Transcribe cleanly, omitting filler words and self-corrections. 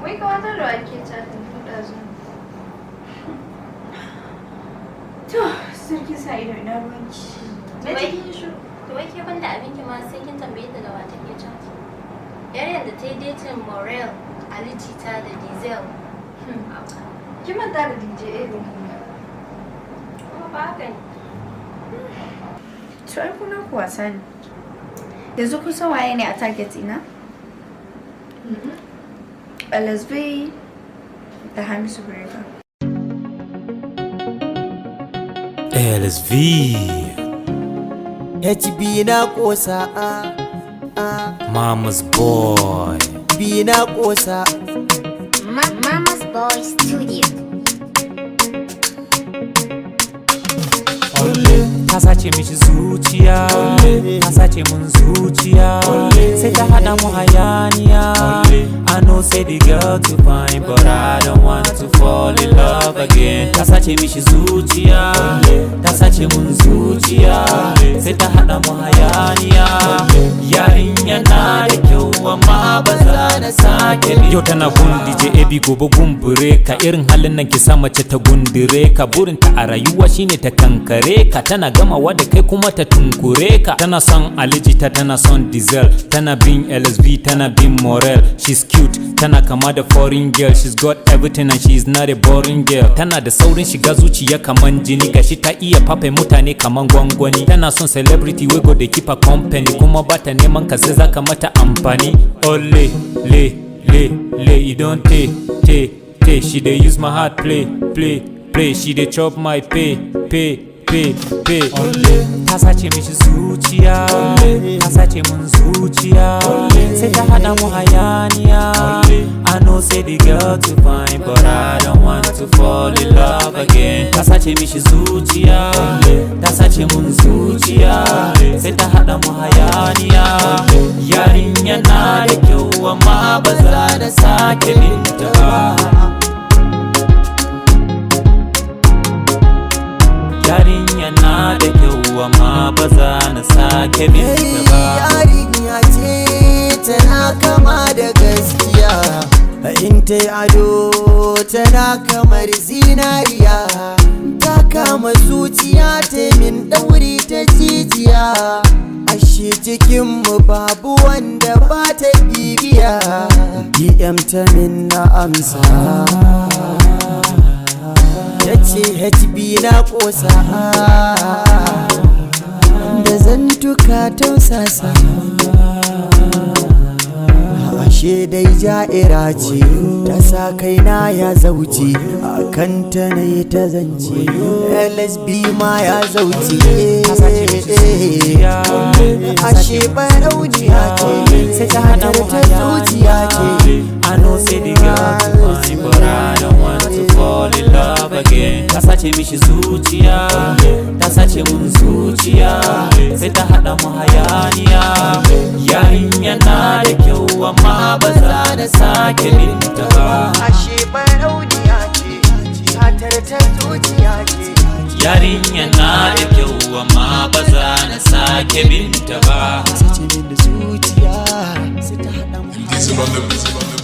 Wai kawatar da ake chatin tun ɗazu. To, sarki sa ido ina ruwanki. Na cikin shi. To wai ke banda abinki ma sai kin tambaye ta da wa take chat. Yarin da ta yi dating Morel, Ali Jita da Diesel. Ki manta da DJ Erin. Kuma ba haka ne. To ai kuna ku wasa ne. Yanzu kusa waye ne a target ina? LSB da Hamisu Brega. LSV HB na kosa Mama's boy B na kosa Mama's Boy Studio. ta sace mishi zuciya ta sace mun zuciya sai ta hada mu hayaniya I know say the girl too fine but I don't want to fall in love again ta sace mishi zuciya ta sace mun zuciya sai ta hada mu hayaniya yarinya na da kyau amma ba za na sake bi yau tana gun DJ AB gobe gumbure ka irin halin nan ki sa mace ta gundure ka burinta a rayuwa shine ta kankare ka tana gamawa da kai kuma ta tunkure ka tana son alijita tana son diesel tana bin LSV tana bin Morel she's cute tana kama da foreign girl she's got everything and she's not a boring girl tana da saurin shiga zuciya kaman jini gashi ta iya fafe mutane kaman gwangwani tana son celebrity we go dey keep her company kuma bata neman ka sai zaka mata amfani ole le you don't take she dey use my heart play she dey chop my pay ta sace mishi zuciya ta sace mun zuciya sai ta hada mu hayaniya I know say the girl too fine but I don't want to fall in love again ta sace mishi zuciya ta sace mun zuciya sai ta hada mu hayaniya yarinya na da kyau amma ba za da sake binta ba yarinya na da kyau amma ba za na sake binta ba yarinya ce tana kama da gaskiya in ta yi ado tana kamar zinariya ta kama zuciya ta min ɗauri ta jijiya ashe cikinmu babu wanda ba ta bibiya DM ta min na amsa ta ce HB na kosa da zantuka tausasa ashe dai ja'ira ce ta sa kaina ya zauce a kanta na yi ta zance LSB ma ya zauce ashe barauniya ce sai ta hada ta zuciya ce I know say the girl fine but I don't want to fall in love again ta sace mishi zuciya ta sace mun zuciya sai ta hada mu hayaniya yarinya na da kyau amma ba za da sake binta ba ashe barauniya ce ta zuciya ce yarinya na da kyau amma ba za na sake binta ba sace min da zuciya sai ta hada mu hayaniya